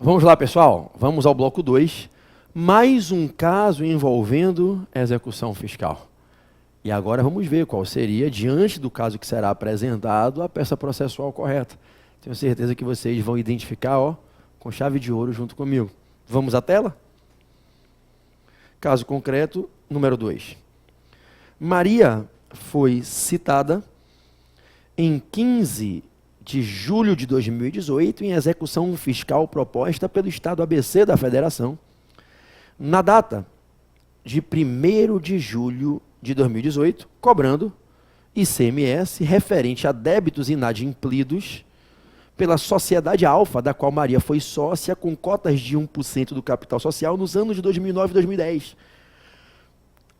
Vamos lá, pessoal. Vamos ao bloco 2. Mais um caso envolvendo execução fiscal. E agora vamos ver qual seria, diante do caso que será apresentado, a peça processual correta. Tenho certeza que vocês vão identificar, com chave de ouro junto comigo. Vamos à tela? Caso concreto, número 2. Maria foi citada em 15 de julho de 2018 em execução fiscal proposta pelo Estado ABC da Federação, na data de 1º de julho de 2018, cobrando ICMS referente a débitos inadimplidos pela sociedade Alfa, da qual Maria foi sócia, com cotas de 1% do capital social nos anos de 2009 e 2010,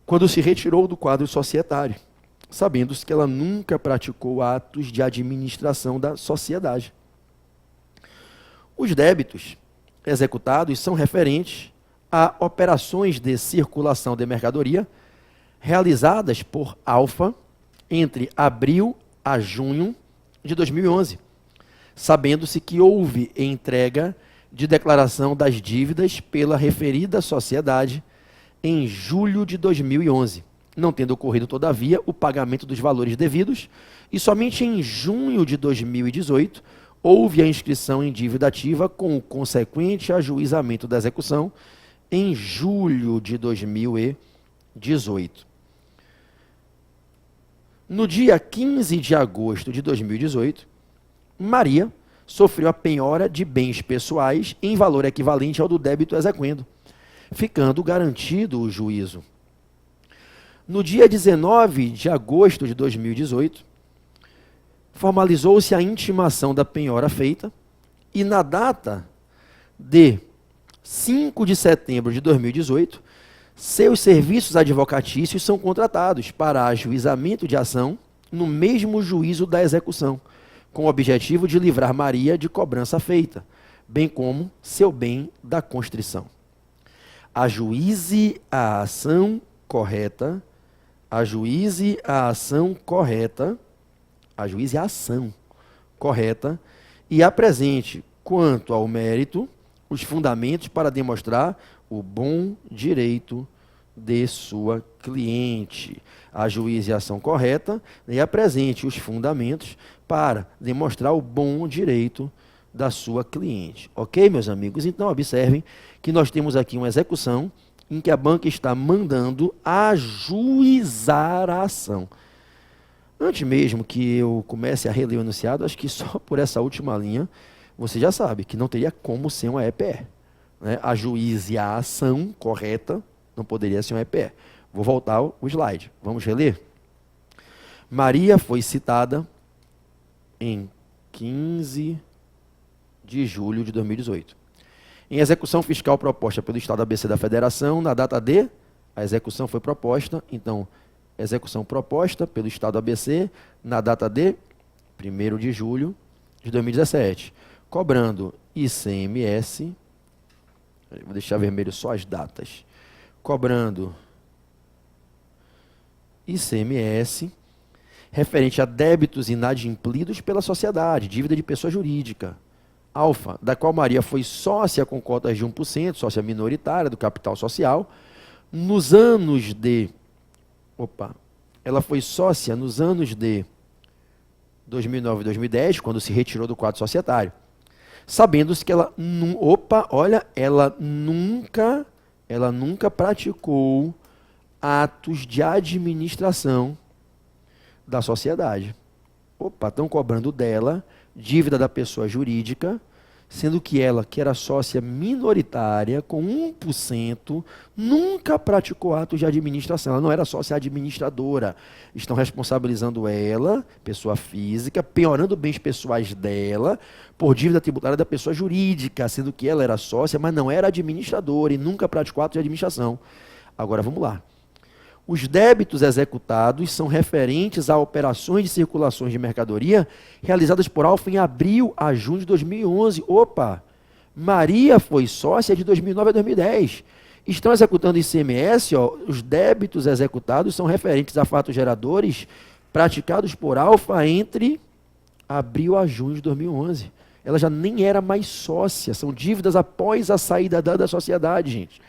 quando se retirou do quadro societário, sabendo-se que ela nunca praticou atos de administração da sociedade. Os débitos executados são referentes a operações de circulação de mercadoria realizadas por Alfa entre abril a junho de 2011, sabendo-se que houve entrega de declaração das dívidas pela referida sociedade em julho de 2011, não tendo ocorrido, todavia, o pagamento dos valores devidos, e somente em junho de 2018 houve a inscrição em dívida ativa com o consequente ajuizamento da execução em julho de 2018. No dia 15 de agosto de 2018, Maria sofreu a penhora de bens pessoais em valor equivalente ao do débito exequendo, ficando garantido o juízo. No dia 19 de agosto de 2018, formalizou-se a intimação da penhora feita e na data de 5 de setembro de 2018, seus serviços advocatícios são contratados para ajuizamento de ação no mesmo juízo da execução, com o objetivo de livrar Maria de cobrança feita, bem como seu bem da constrição. Ajuize a ação correta, ajuize a ação correta e apresente, quanto ao mérito, os fundamentos para demonstrar o bom direito de sua cliente. Ajuize a ação correta e apresente os fundamentos para demonstrar o bom direito da sua cliente. Ok, meus amigos? Então, observem que nós temos aqui uma execução em que a banca está mandando ajuizar a ação. Antes mesmo que eu comece a reler o enunciado, acho que só por essa última linha, você já sabe que não teria como ser uma EPE. Né? Ajuize a ação correta, não poderia ser uma EPE. Vou voltar ao slide. Vamos reler? Maria foi citada em 15 de julho de 2018. Em execução fiscal proposta pelo Estado ABC da Federação, na data de... A execução foi proposta, então, execução proposta pelo Estado ABC, na data de 1º de julho de 2017, cobrando ICMS, vou deixar vermelho só as datas, cobrando ICMS, referente a débitos inadimplidos pela sociedade, dívida de pessoa jurídica, Alfa, da qual Maria foi sócia com cotas de 1%, sócia minoritária do capital social, nos anos de... ela foi sócia nos anos de 2009 e 2010, quando se retirou do quadro societário, sabendo-se que ela nunca praticou atos de administração da sociedade. Estão cobrando dela dívida da pessoa jurídica, sendo que ela, que era sócia minoritária, com 1%, nunca praticou atos de administração. Ela não era sócia administradora. Estão responsabilizando ela, pessoa física, penhorando bens pessoais dela, por dívida tributária da pessoa jurídica, sendo que ela era sócia, mas não era administradora e nunca praticou atos de administração. Agora, vamos lá. Os débitos executados são referentes a operações de circulações de mercadoria realizadas por Alfa em abril a junho de 2011. Maria foi sócia de 2009 a 2010. Estão executando ICMS, os débitos executados são referentes a fatos geradores praticados por Alfa entre abril a junho de 2011. ela já nem era mais sócia, são dívidas após a saída da sociedade, gente.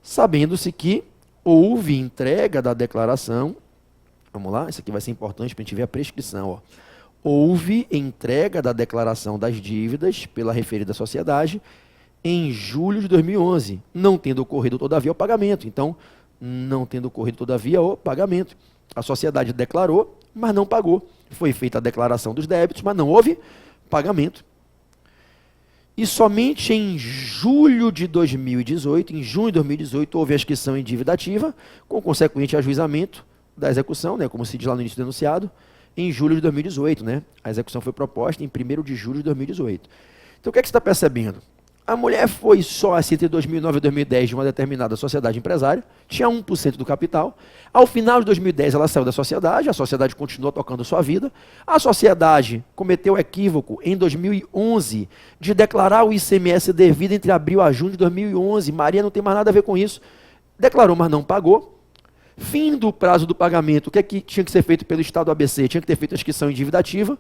Sabendo-se que houve entrega da declaração, vamos lá, isso aqui vai ser importante para a gente ver a prescrição, ó. Houve entrega da declaração das dívidas pela referida sociedade em julho de 2011, não tendo ocorrido todavia o pagamento. Então, não tendo ocorrido todavia o pagamento. A sociedade declarou, mas não pagou. Foi feita a declaração dos débitos, mas não houve pagamento. E somente em julho de 2018, em junho de 2018, houve a inscrição em dívida ativa, com consequente ajuizamento da execução, né, como se diz lá no início do enunciado, em julho de 2018. Né? A execução foi proposta em 1º de julho de 2018. Então, o que é que você está percebendo? A mulher foi sócia entre 2009 e 2010 de uma determinada sociedade empresária, tinha 1% do capital. Ao final de 2010 ela saiu da sociedade, a sociedade continuou tocando sua vida. A sociedade cometeu o equívoco em 2011 de declarar o ICMS devido entre abril a junho de 2011. Maria não tem mais nada a ver com isso. Declarou, mas não pagou. Fim do prazo do pagamento, o que é que tinha que ser feito pelo Estado ABC? Tinha que ter feito a inscrição em dívida ativa,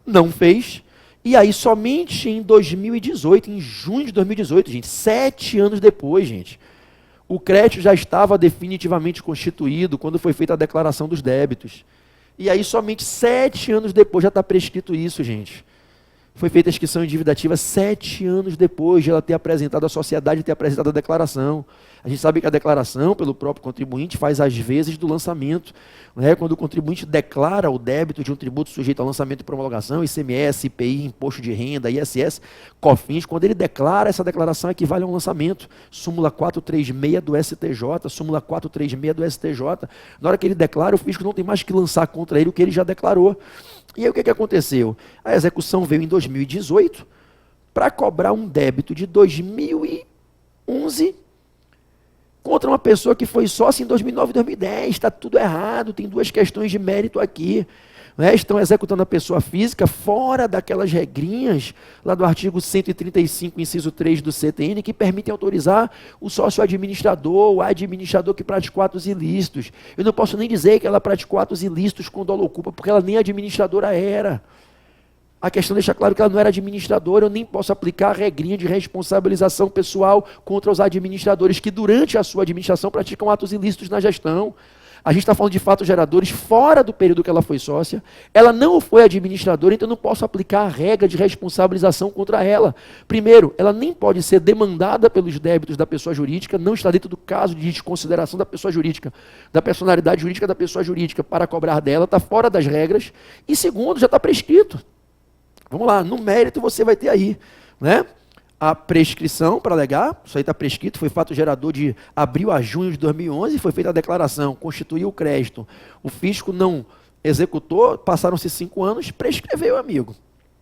não fez. E aí, somente em 2018, em junho de 2018, gente, 7 anos depois, gente, o crédito já estava definitivamente constituído quando foi feita a declaração dos débitos. E aí, somente 7 anos depois já está prescrito isso, gente. Foi feita a inscrição em dívida ativa 7 anos depois de ela ter apresentado a sociedade e ter apresentado a declaração. A gente sabe que a declaração pelo próprio contribuinte faz às vezes do lançamento. Né? Quando o contribuinte declara o débito de um tributo sujeito ao lançamento e promulgação, ICMS, IPI, Imposto de Renda, ISS, COFINS, quando ele declara, essa declaração equivale a um lançamento. Súmula 436 do STJ, súmula 436 do STJ. Na hora que ele declara, o fisco não tem mais que lançar contra ele o que ele já declarou. E aí o que aconteceu? A execução veio em 2018 para cobrar um débito de 2011 contra uma pessoa que foi sócia em 2009 e 2010. Está tudo errado, tem 2 questões de mérito aqui. Né? Estão executando a pessoa física fora daquelas regrinhas lá do artigo 135, inciso 3 do CTN, que permitem autorizar o sócio administrador, o administrador que praticou atos ilícitos. Eu não posso nem dizer que ela praticou atos ilícitos com dolo ou culpa, porque ela nem administradora era. A questão deixa claro que ela não era administradora, eu nem posso aplicar a regrinha de responsabilização pessoal contra os administradores que durante a sua administração praticam atos ilícitos na gestão. A gente está falando de fatos geradores fora do período que ela foi sócia. Ela não foi administradora, então eu não posso aplicar a regra de responsabilização contra ela. Primeiro, ela nem pode ser demandada pelos débitos da pessoa jurídica, não está dentro do caso de desconsideração da pessoa jurídica, da personalidade jurídica da pessoa jurídica para cobrar dela, está fora das regras. E segundo, já está prescrito. Vamos lá, no mérito você vai ter aí, né? A prescrição para alegar, isso aí está prescrito, foi fato gerador de abril a junho de 2011, foi feita a declaração, constituiu o crédito, o fisco não executou, passaram-se 5 anos, prescreveu, amigo.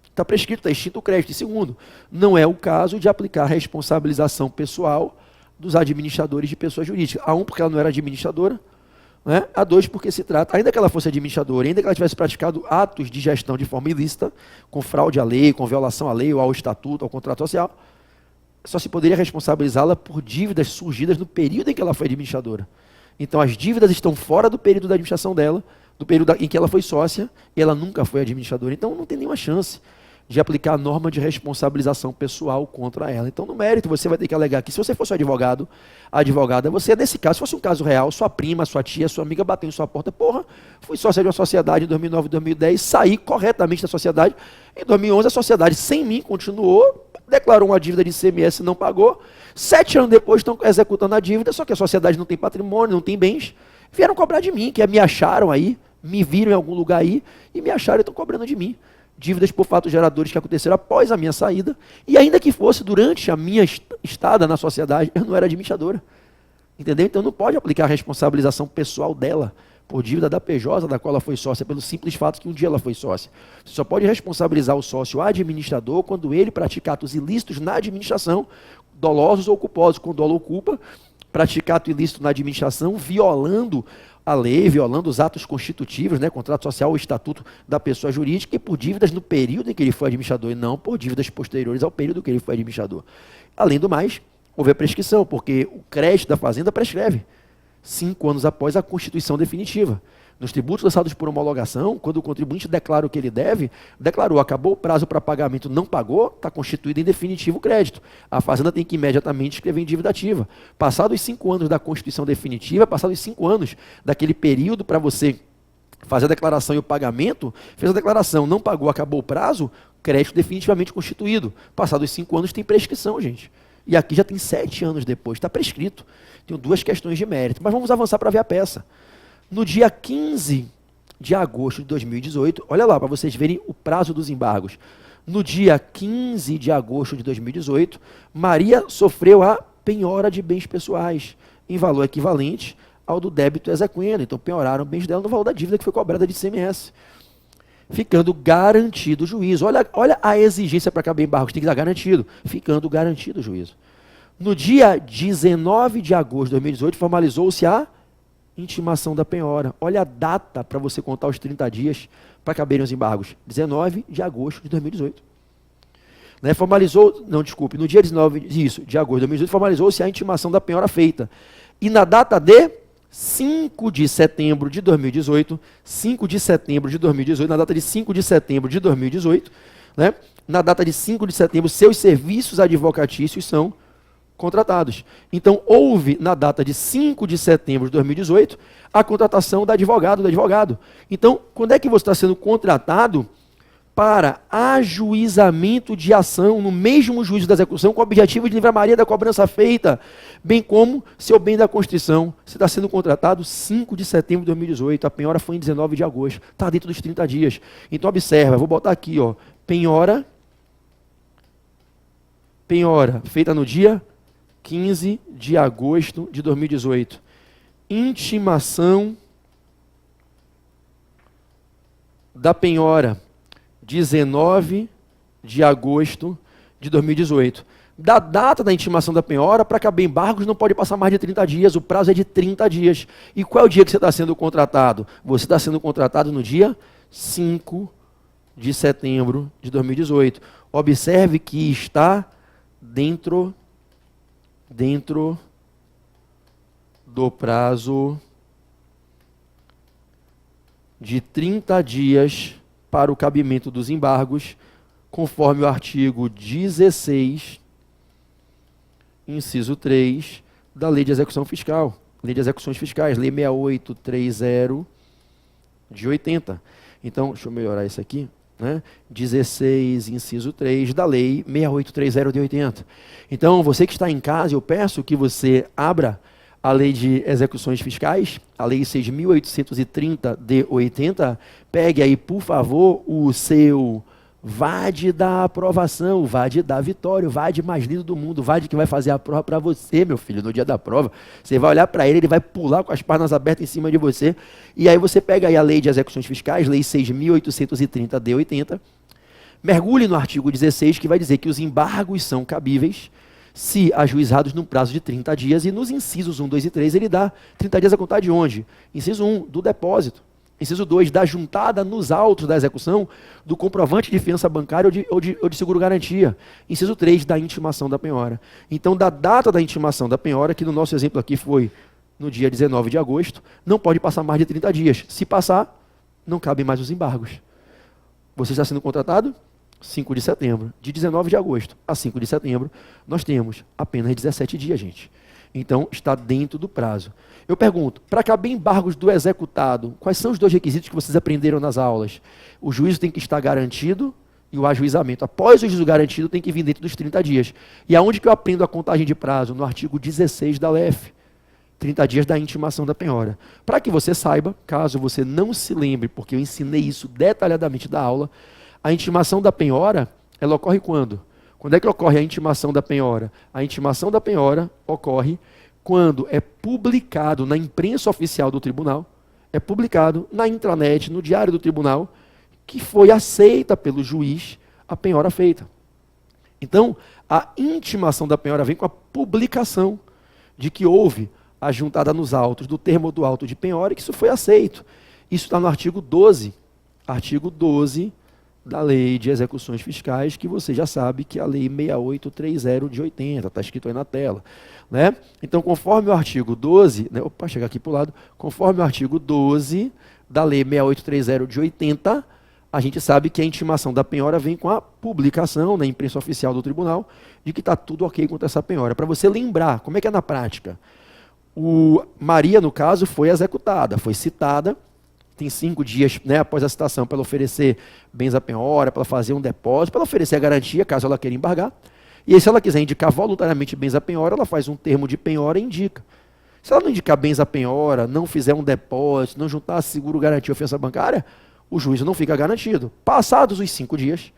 Está prescrito, está extinto o crédito. E segundo, não é o caso de aplicar responsabilização pessoal dos administradores de pessoa jurídica. A 1, porque ela não era administradora, né? A 2, porque se trata, ainda que ela fosse administradora, ainda que ela tivesse praticado atos de gestão de forma ilícita, com fraude à lei, com violação à lei ou ao estatuto, ao contrato social, só se poderia responsabilizá-la por dívidas surgidas no período em que ela foi administradora. Então as dívidas estão fora do período da administração dela, do período em que ela foi sócia, e ela nunca foi administradora. Então não tem nenhuma chance de aplicar a norma de responsabilização pessoal contra ela. Então, no mérito, você vai ter que alegar que se você fosse advogado, advogada, você, nesse caso, se fosse um caso real, sua prima, sua tia, sua amiga bateu em sua porta, porra, fui sócia de uma sociedade em 2009, 2010, saí corretamente da sociedade, em 2011 a sociedade, sem mim, continuou, declarou uma dívida de ICMS, não pagou, 7 anos depois estão executando a dívida, só que a sociedade não tem patrimônio, não tem bens, vieram cobrar de mim, que me acharam aí, me viram em algum lugar aí, e me acharam e estão cobrando de mim. Dívidas por fatos geradores que aconteceram após a minha saída, e ainda que fosse durante a minha estada na sociedade, eu não era administradora. Entendeu? Então não pode aplicar a responsabilização pessoal dela por dívida da PJ, da qual ela foi sócia, pelo simples fato que um dia ela foi sócia. Você só pode responsabilizar o sócio administrador quando ele pratica atos ilícitos na administração, dolosos ou culposos, com dolo ou culpa, praticar ato ilícito na administração, violando a lei, violando os atos constitutivos, né, contrato social ou estatuto da pessoa jurídica, e por dívidas no período em que ele foi administrador, e não por dívidas posteriores ao período que ele foi administrador. Além do mais, houve a prescrição, porque o crédito da fazenda prescreve 5 anos após a constituição definitiva. Nos tributos lançados por homologação, quando o contribuinte declara o que ele deve, declarou, acabou o prazo para pagamento, não pagou, está constituído em definitivo o crédito. A Fazenda tem que imediatamente escrever em dívida ativa. Passados os 5 anos da constituição definitiva, passados os 5 anos daquele período para você fazer a declaração e o pagamento, fez a declaração, não pagou, acabou o prazo, crédito definitivamente constituído. Passados os 5 anos tem prescrição, gente. E aqui já tem 7 anos depois, está prescrito. Tem 2 questões de mérito. Mas vamos avançar para ver a peça. No dia 15 de agosto de 2018, olha lá, para vocês verem o prazo dos embargos. No dia 15 de agosto de 2018, Maria sofreu a penhora de bens pessoais, em valor equivalente ao do débito exequendo. Então, penhoraram bens dela no valor da dívida que foi cobrada de ICMS. Ficando garantido o juízo. Olha a exigência para caber embargos, tem que estar garantido. Ficando garantido o juízo. No dia 19 de agosto de 2018, formalizou-se a intimação da penhora. Olha a data para você contar os 30 dias para caberem os embargos. 19 de agosto de 2018. Né, no dia 19 de agosto de 2018, formalizou-se a intimação da penhora feita. E na data de 5 de setembro de 2018, na data de 5 de setembro de 2018, né, na data de 5 de setembro, seus serviços advocatícios são contratados. Então, houve, na data de 5 de setembro de 2018, a contratação do advogado. Então, quando é que você está sendo contratado para ajuizamento de ação no mesmo juízo da execução com o objetivo de livrar Maria da cobrança feita, bem como seu bem da Constituição? Você está sendo contratado 5 de setembro de 2018, a penhora foi em 19 de agosto, está dentro dos 30 dias. Então, observa, vou botar aqui, ó, penhora feita no dia 15 de agosto de 2018. Intimação da penhora, 19 de agosto de 2018. Da data da intimação da penhora, para caber embargos, não pode passar mais de 30 dias, o prazo é de 30 dias. E qual é o dia que você está sendo contratado? Você está sendo contratado no dia 5 de setembro de 2018. Observe que está dentro do prazo de 30 dias para o cabimento dos embargos, conforme o artigo 16, inciso 3, da Lei de Execução Fiscal, Lei de Execuções Fiscais, Lei 6830 de 80. Então, deixa eu melhorar isso aqui, né? 16, inciso 3, da Lei 6830 de 80. Então, você que está em casa, eu peço que você abra a Lei de Execuções Fiscais, a Lei 6.830 de 80, pegue aí, por favor, o seu VAD da aprovação, o VAD da vitória, o VAD mais lindo do mundo, o VAD que vai fazer a prova para você, meu filho, no dia da prova. Você vai olhar para ele, ele vai pular com as pernas abertas em cima de você, e aí você pega aí a Lei de Execuções Fiscais, Lei 6.830 de 80, mergulhe no artigo 16, que vai dizer que os embargos são cabíveis se ajuizados num prazo de 30 dias, e nos incisos 1, 2 e 3 ele dá 30 dias a contar de onde? Inciso 1, do depósito. Inciso 2, da juntada nos autos da execução do comprovante de fiança bancária ou de seguro-garantia. Inciso 3, da intimação da penhora. Então, da data da intimação da penhora, que no nosso exemplo aqui foi no dia 19 de agosto, não pode passar mais de 30 dias. Se passar, não cabem mais os embargos. Você está sendo contratado? 5 de setembro. De 19 de agosto a 5 de setembro, nós temos apenas 17 dias, gente. Então, está dentro do prazo. Eu pergunto, para caber embargos do executado, quais são os 2 requisitos que vocês aprenderam nas aulas? O juízo tem que estar garantido e o ajuizamento. Após o juízo garantido, tem que vir dentro dos 30 dias. E aonde que eu aprendo a contagem de prazo? No artigo 16 da LEF. 30 dias da intimação da penhora. Para que você saiba, caso você não se lembre, porque eu ensinei isso detalhadamente da aula, a intimação da penhora, ela ocorre quando? Quando é que ocorre a intimação da penhora? A intimação da penhora ocorre quando é publicado na imprensa oficial do tribunal, é publicado na intranet, no diário do tribunal, que foi aceita pelo juiz a penhora feita. Então, a intimação da penhora vem com a publicação de que houve a juntada nos autos do termo do auto de penhora e que isso foi aceito. Isso está no artigo 12. Artigo 12 da Lei de Execuções Fiscais, que você já sabe que é a Lei 6830 de 80, está escrito aí na tela. Né? Então, conforme o artigo 12, né, opa, chegar aqui para o lado, conforme o artigo 12 da Lei 6830 de 80, a gente sabe que a intimação da penhora vem com a publicação na imprensa oficial do tribunal de que está tudo ok quanto a essa penhora. Para você lembrar, como é que é na prática? Maria, no caso, foi executada, foi citada, tem 5 dias, né, após a citação para ela oferecer bens à penhora, para ela fazer um depósito, para ela oferecer a garantia, caso ela queira embargar. E aí, se ela quiser indicar voluntariamente bens à penhora, ela faz um termo de penhora e indica. Se ela não indicar bens à penhora, não fizer um depósito, não juntar seguro, garantia, ofensa bancária, o juízo não fica garantido. Passados os 5 dias,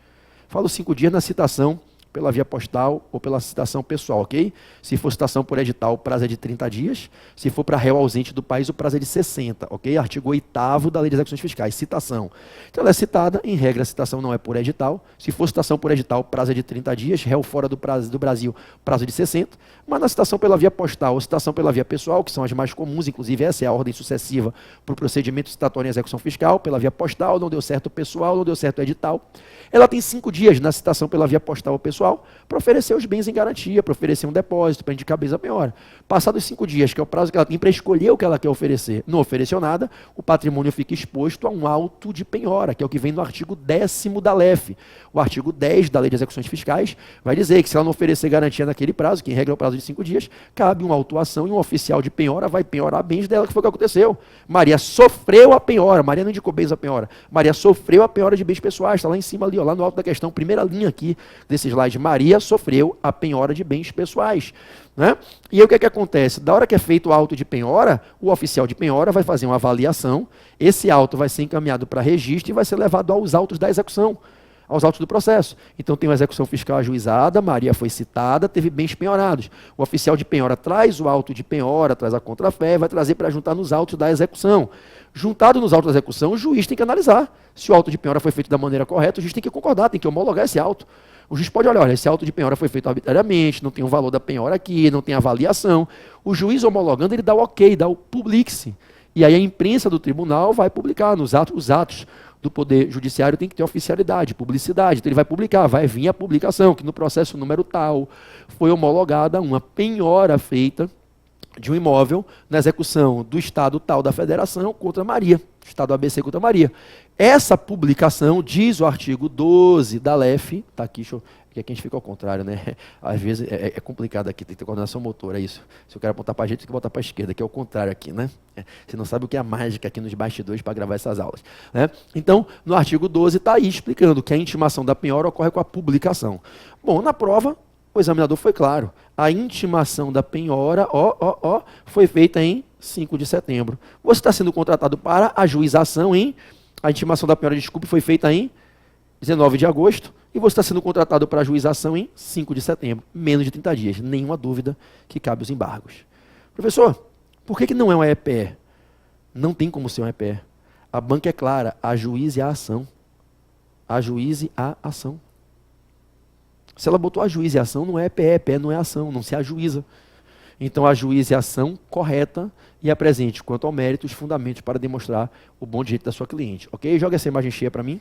falo 5 dias na citação pela via postal ou pela citação pessoal, ok? Se for citação por edital, o prazo é de 30 dias. Se for para réu ausente do país, o prazo é de 60, ok? Artigo 8º da Lei de Execuções Fiscais, citação. Então ela é citada, em regra a citação não é por edital. Se for citação por edital, o prazo é de 30 dias, réu fora do Brasil, prazo de 60. Mas na citação pela via postal ou citação pela via pessoal, que são as mais comuns, inclusive essa é a ordem sucessiva para o procedimento citatório em execução fiscal, pela via postal, não deu certo o pessoal, não deu certo o edital. Ela tem 5 dias na citação pela via postal ou pessoal para oferecer os bens em garantia, para oferecer um depósito, para indicar bens à penhora. Passados 5 dias, que é o prazo que ela tem para escolher o que ela quer oferecer, não ofereceu nada, o patrimônio fica exposto a um auto de penhora, que é o que vem no artigo 10º da LEF. O artigo 10 da Lei de Execuções Fiscais vai dizer que se ela não oferecer garantia naquele prazo, que em regra é o prazo de 5 dias, cabe uma autuação e um oficial de penhora vai penhorar bens dela, que foi o que aconteceu. Maria sofreu a penhora, Maria não indicou bens à penhora, Maria sofreu a penhora de bens pessoais, está lá em cima ali, ó, lá no alto da questão, primeira linha aqui desse slide, Maria sofreu a penhora de bens pessoais. Né? E aí o que é que acontece? Da hora que é feito o auto de penhora, o oficial de penhora vai fazer uma avaliação, esse auto vai ser encaminhado para registro e vai ser levado aos autos da execução, aos autos do processo. Então tem uma execução fiscal ajuizada, Maria foi citada, teve bens penhorados. O oficial de penhora traz o auto de penhora, traz a contrafé, vai trazer para juntar nos autos da execução. Juntado nos autos da execução, o juiz tem que analisar se o auto de penhora foi feito da maneira correta, o juiz tem que concordar, tem que homologar esse auto. O juiz pode olhar, olha, esse auto de penhora foi feito arbitrariamente, não tem o valor da penhora aqui, não tem avaliação. O juiz homologando, ele dá o ok, dá o publique-se. E aí a imprensa do tribunal vai publicar nos atos, os atos do Poder Judiciário tem que ter oficialidade, publicidade. Então ele vai publicar, vai vir a publicação, que no processo número tal foi homologada uma penhora feita de um imóvel na execução do Estado tal da Federação contra Maria, Estado ABC contra Maria. Essa publicação, diz o artigo 12 da LEF, está aqui, que aqui a gente fica ao contrário, né? Às vezes é complicado aqui, tem que ter coordenação motora, é isso. Se eu quero apontar para a direita, tem que botar para a esquerda, que é o contrário aqui, né? Você não sabe o que é a mágica aqui nos bastidores para gravar essas aulas. Né? Então, no artigo 12 está aí explicando que a intimação da penhora ocorre com a publicação. Bom, na prova, o examinador foi claro. A intimação da penhora, foi feita em 5 de setembro. Você está sendo contratado para ajuização a intimação da penhora, desculpe, foi feita em 19 de agosto, e você está sendo contratado para ajuização em 5 de setembro, menos de 30 dias. Nenhuma dúvida que cabe os embargos. Professor, por que não é uma EPE? Não tem como ser uma EPE. A banca é clara, ajuize a ação. Ajuize a ação. Se ela botou ajuize a ação, não é EPE, EPE não é ação, não se ajuiza. Então, ajuize a ação correta e apresente, quanto ao mérito, os fundamentos para demonstrar o bom direito da sua cliente. Ok? Joga essa imagem cheia para mim.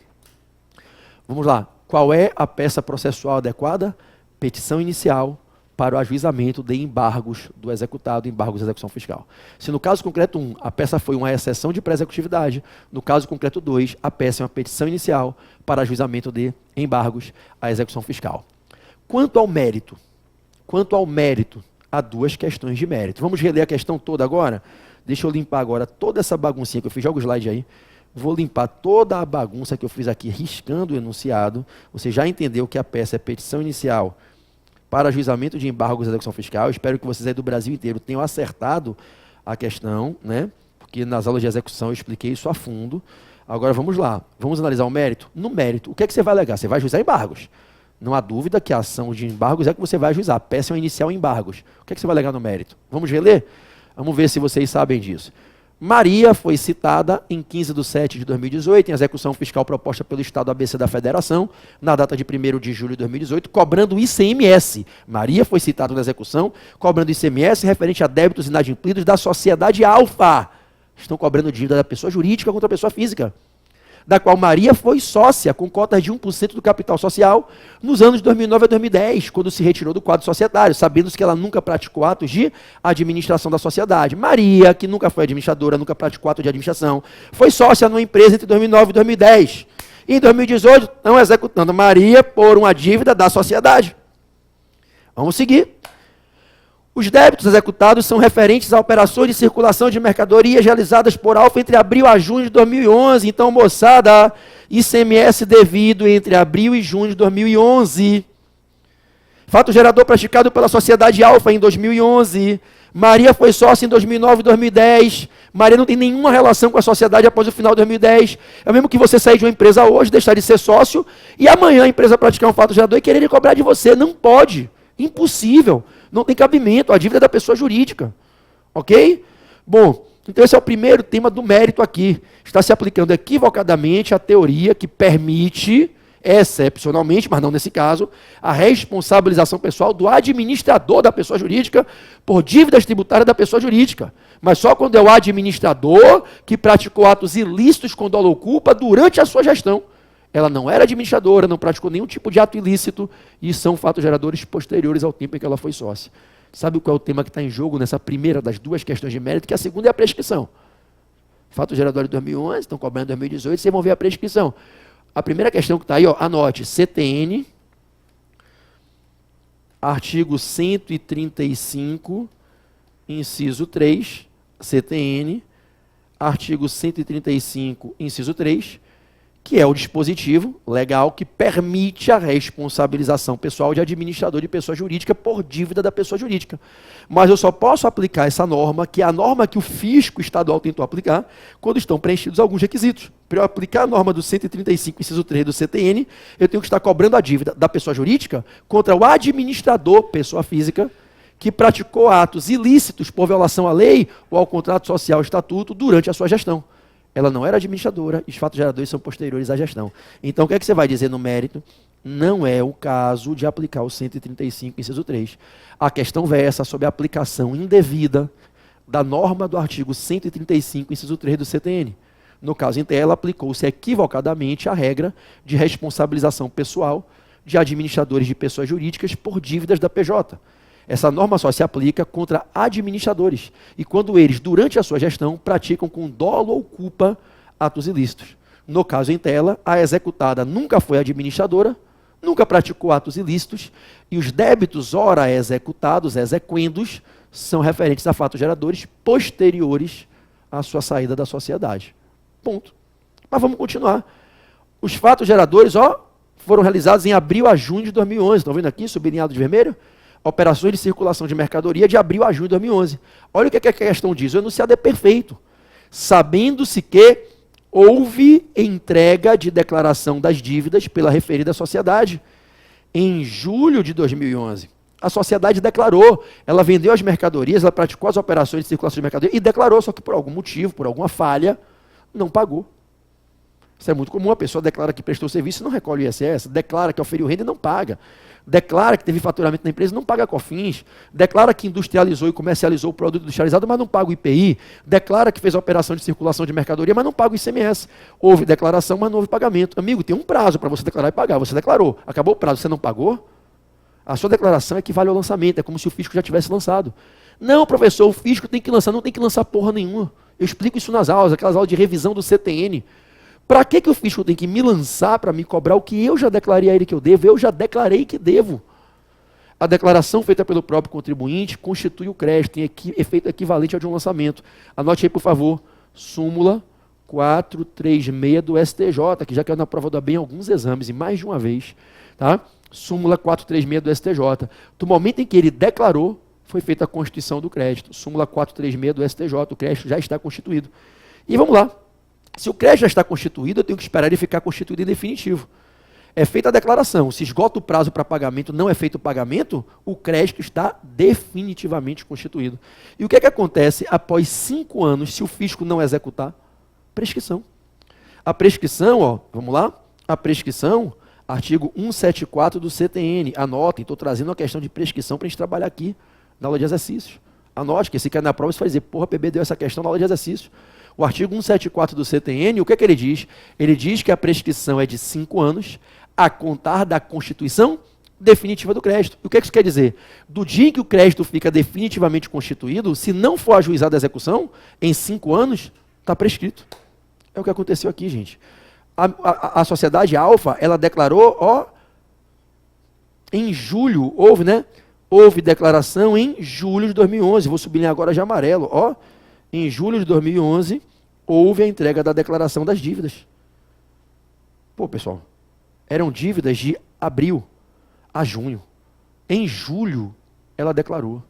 Vamos lá. Qual é a peça processual adequada? Petição inicial para o ajuizamento de embargos do executado, embargos de execução fiscal. Se no caso concreto 1, a peça foi uma exceção de pré-executividade, no caso concreto 2, a peça é uma petição inicial para ajuizamento de embargos à execução fiscal. Quanto ao mérito, há 2 questões de mérito. Vamos reler a questão toda agora? Deixa eu limpar agora toda essa baguncinha que eu fiz. Joga o slide aí. Vou limpar toda a bagunça que eu fiz aqui, riscando o enunciado. Você já entendeu que a peça é petição inicial para ajuizamento de embargos à execução fiscal. Eu espero que vocês aí do Brasil inteiro tenham acertado a questão, né? Porque nas aulas de execução eu expliquei isso a fundo. Agora vamos lá. Vamos analisar o mérito? No mérito, o que é que você vai alegar? Você vai ajuizar embargos. Não há dúvida que a ação de embargos é que você vai ajuizar. A peça é uma inicial em embargos. O que é que você vai alegar no mérito? Vamos reler? Vamos ver se vocês sabem disso. Maria foi citada em 15 de setembro de 2018 em execução fiscal proposta pelo Estado ABC da Federação, na data de 1º de julho de 2018, cobrando ICMS. Maria foi citada na execução, cobrando ICMS referente a débitos inadimplidos da sociedade Alfa. Estão cobrando dívida da pessoa jurídica contra a pessoa física. da qual Maria foi sócia, com cotas de 1% do capital social, nos anos 2009 a 2010, quando se retirou do quadro societário, sabendo-se que ela nunca praticou atos de administração da sociedade. Maria, que nunca foi administradora, nunca praticou ato de administração, foi sócia numa empresa entre 2009 e 2010. E em 2018, estão executando Maria por uma dívida da sociedade. Vamos seguir. Os débitos executados são referentes a operações de circulação de mercadorias realizadas por Alfa entre abril a junho de 2011. Então, moçada, ICMS devido entre abril e junho de 2011. Fato gerador praticado pela sociedade Alfa em 2011. Maria foi sócia em 2009 e 2010. Maria não tem nenhuma relação com a sociedade após o final de 2010. É o mesmo que você sair de uma empresa hoje, deixar de ser sócio, e amanhã a empresa praticar um fato gerador e querer cobrar de você. Não pode. Impossível. Não tem cabimento, a dívida é da pessoa jurídica. Ok? Bom, então esse é o primeiro tema do mérito aqui. Está se aplicando equivocadamente a teoria que permite, excepcionalmente, mas não nesse caso, a responsabilização pessoal do administrador da pessoa jurídica por dívidas tributárias da pessoa jurídica. Mas só quando é o administrador que praticou atos ilícitos com dolo ou culpa durante a sua gestão. Ela não era administradora, não praticou nenhum tipo de ato ilícito e são fatos geradores posteriores ao tempo em que ela foi sócia. Sabe qual é o tema que está em jogo nessa primeira das duas questões de mérito? Que a segunda é a prescrição. Fato gerador de 2011, estão cobrando em 2018, vocês vão ver a prescrição. A primeira questão que está aí, ó, anote, CTN, artigo 135, inciso 3, CTN, artigo 135, inciso 3, que é o dispositivo legal que permite a responsabilização pessoal de administrador de pessoa jurídica por dívida da pessoa jurídica. Mas eu só posso aplicar essa norma, que é a norma que o fisco estadual tentou aplicar, quando estão preenchidos alguns requisitos. Para eu aplicar a norma do 135, inciso 3 do CTN, eu tenho que estar cobrando a dívida da pessoa jurídica contra o administrador, pessoa física, que praticou atos ilícitos por violação à lei ou ao contrato social ou estatuto durante a sua gestão. Ela não era administradora e os fatos geradores são posteriores à gestão. Então, o que é que você vai dizer no mérito? Não é o caso de aplicar o 135, inciso 3. A questão versa sobre a aplicação indevida da norma do artigo 135, inciso 3 do CTN. No caso em tela, aplicou-se equivocadamente a regra de responsabilização pessoal de administradores de pessoas jurídicas por dívidas da PJ. Essa norma só se aplica contra administradores e quando eles, durante a sua gestão, praticam com dolo ou culpa atos ilícitos. No caso em tela, a executada nunca foi administradora, nunca praticou atos ilícitos e os débitos ora executados, exequendos, são referentes a fatos geradores posteriores à sua saída da sociedade. Ponto. Mas vamos continuar. Os fatos geradores, ó, foram realizados em abril a junho de 2011. Estão vendo aqui, sublinhado de vermelho? Operações de circulação de mercadoria de abril a junho de 2011. Olha o que a questão diz. O enunciado é perfeito. Sabendo-se que houve entrega de declaração das dívidas pela referida sociedade. Em julho de 2011, a sociedade declarou, ela vendeu as mercadorias, ela praticou as operações de circulação de mercadoria e declarou, só que por algum motivo, por alguma falha, não pagou. Isso é muito comum, a pessoa declara que prestou serviço e não recolhe o ISS, declara que oferiu renda e não paga. Declara que teve faturamento na empresa e não paga COFINS, declara que industrializou e comercializou o produto industrializado, mas não paga o IPI, declara que fez a operação de circulação de mercadoria, mas não paga o ICMS. Houve declaração, mas não houve pagamento. Amigo, tem um prazo para você declarar e pagar. Você declarou, acabou o prazo, você não pagou? A sua declaração equivale ao lançamento, é como se o fisco já tivesse lançado. Não, professor, o fisco tem que lançar, não tem que lançar porra nenhuma. Eu explico isso nas aulas, aquelas aulas de revisão do CTN. Para que o fisco tem que me lançar para me cobrar o que eu já declarei a ele que eu devo? Eu já declarei que devo. A declaração feita pelo próprio contribuinte constitui o crédito, tem efeito equivalente ao de um lançamento. Anote aí, por favor, súmula 436 do STJ, que já caiu na prova do AB em alguns exames, e mais de uma vez. Tá? Súmula 436 do STJ. Do momento em que ele declarou, foi feita a constituição do crédito. Súmula 436 do STJ, o crédito já está constituído. E vamos lá. Se o crédito já está constituído, eu tenho que esperar ele ficar constituído em definitivo. É feita a declaração. Se esgota o prazo para pagamento, não é feito o pagamento, o crédito está definitivamente constituído. E o que é que acontece após 5 anos, se o fisco não executar? Prescrição. A prescrição, ó, vamos lá? A prescrição, artigo 174 do CTN. Anotem, estou trazendo uma questão de prescrição para a gente trabalhar aqui na aula de exercícios. Anote que se cair na prova, você vai dizer, porra, PB deu essa questão na aula de exercícios. O artigo 174 do CTN, o que é que ele diz? Ele diz que a prescrição é de 5 anos a contar da constituição definitiva do crédito. E o que isso quer dizer? Do dia em que o crédito fica definitivamente constituído, se não for ajuizada a execução, em 5 anos, está prescrito. É o que aconteceu aqui, gente. A sociedade Alfa, ela declarou, em julho, houve declaração em julho de 2011, vou sublinhar agora de amarelo, em julho de 2011, houve a entrega da declaração das dívidas. Pô, pessoal, eram dívidas de abril a junho. Em julho, ela declarou.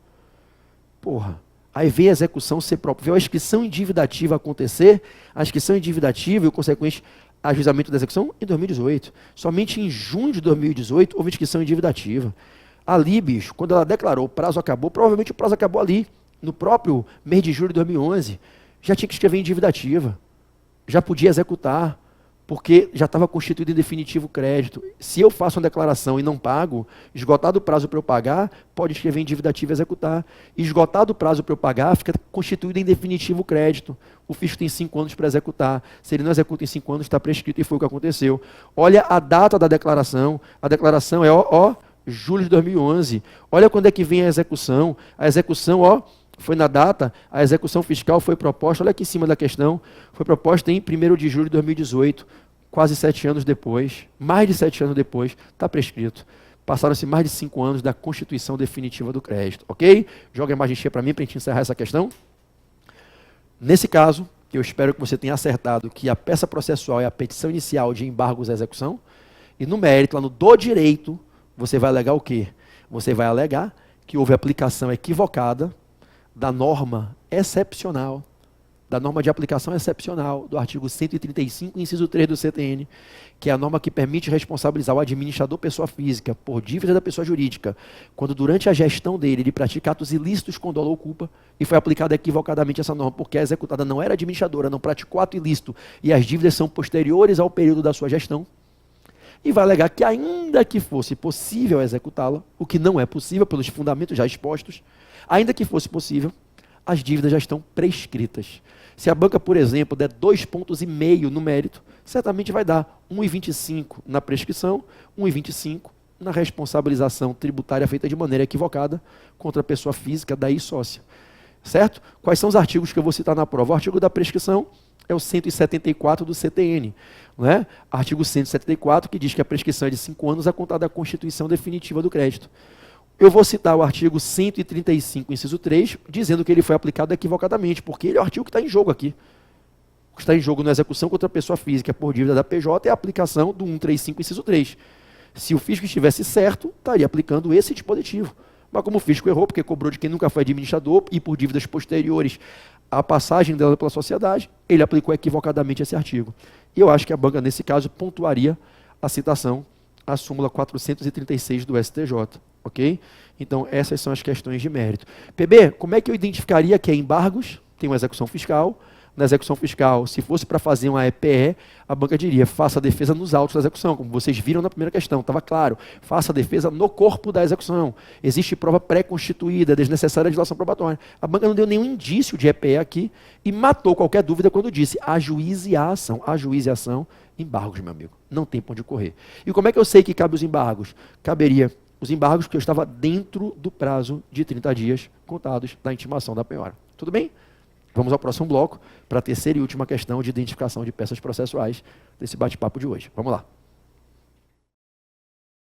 Porra, aí veio a execução ser própria, veio a inscrição em dívida ativa acontecer, a inscrição em dívida ativa e o consequente ajuizamento da execução em 2018. Somente em junho de 2018 houve inscrição em dívida ativa. Ali, bicho, quando ela declarou, o prazo acabou, provavelmente o prazo acabou ali, no próprio mês de julho de 2011, já tinha que escrever em dívida ativa, já podia executar, porque já estava constituído em definitivo crédito. Se eu faço uma declaração e não pago, esgotado o prazo para eu pagar, pode escrever em dívida ativa e executar. Esgotado o prazo para eu pagar, fica constituído em definitivo crédito. O fisco tem 5 anos para executar. Se ele não executa em 5 anos, está prescrito e foi o que aconteceu. Olha a data da declaração. A declaração é julho de 2011. Olha quando é que vem a execução. A execução, foi na data, a execução fiscal foi proposta, olha aqui em cima da questão, foi proposta em 1º de julho de 2018, quase 7 anos depois, mais de 7 anos depois, está prescrito. Passaram-se mais de 5 anos da constituição definitiva do crédito, ok? Joga a imagem cheia para mim, para a gente encerrar essa questão. Nesse caso, eu espero que você tenha acertado que a peça processual é a petição inicial de embargos à execução, e no mérito, lá no do direito, você vai alegar o quê? Você vai alegar que houve aplicação equivocada da norma excepcional, da norma de aplicação excepcional do artigo 135, inciso 3 do CTN, que é a norma que permite responsabilizar o administrador pessoa física por dívida da pessoa jurídica, quando durante a gestão dele ele pratica atos ilícitos com dolo ou culpa, e foi aplicada equivocadamente essa norma, porque a executada não era administradora, não praticou ato ilícito, e as dívidas são posteriores ao período da sua gestão, e vai alegar que ainda que fosse possível executá-la, o que não é possível pelos fundamentos já expostos, ainda que fosse possível, as dívidas já estão prescritas. Se a banca, por exemplo, der 2,5 pontos no mérito, certamente vai dar 1,25 na prescrição, 1,25 na responsabilização tributária feita de maneira equivocada contra a pessoa física, daí sócia. Certo? Quais são os artigos que eu vou citar na prova? O artigo da prescrição é o 174 do CTN. Não é? Artigo 174, que diz que a prescrição é de 5 anos a contar da constituição definitiva do crédito. Eu vou citar o artigo 135, inciso 3, dizendo que ele foi aplicado equivocadamente, porque ele é o artigo que está em jogo aqui. O que está em jogo na execução contra a pessoa física por dívida da PJ é a aplicação do 135, inciso 3. Se o fisco estivesse certo, estaria aplicando esse dispositivo. Mas como o fisco errou, porque cobrou de quem nunca foi administrador e por dívidas posteriores à passagem dela pela sociedade, ele aplicou equivocadamente esse artigo. E eu acho que a banca, nesse caso, pontuaria a citação à súmula 436 do STJ. Ok? Então, essas são as questões de mérito. PB, como é que eu identificaria que é embargos? Tem uma execução fiscal. Na execução fiscal, se fosse para fazer uma EPE, a banca diria, faça a defesa nos autos da execução, como vocês viram na primeira questão, estava claro. Faça a defesa no corpo da execução. Existe prova pré-constituída, desnecessária dilação probatória. A banca não deu nenhum indício de EPE aqui e matou qualquer dúvida quando disse ajuize a ação. Ajuize a ação, embargos, meu amigo. Não tem para onde correr. E como é que eu sei que cabe os embargos? Caberia os embargos que eu estava dentro do prazo de 30 dias contados da intimação da penhora. Tudo bem? Vamos ao próximo bloco para a terceira e última questão de identificação de peças processuais desse bate-papo de hoje. Vamos lá.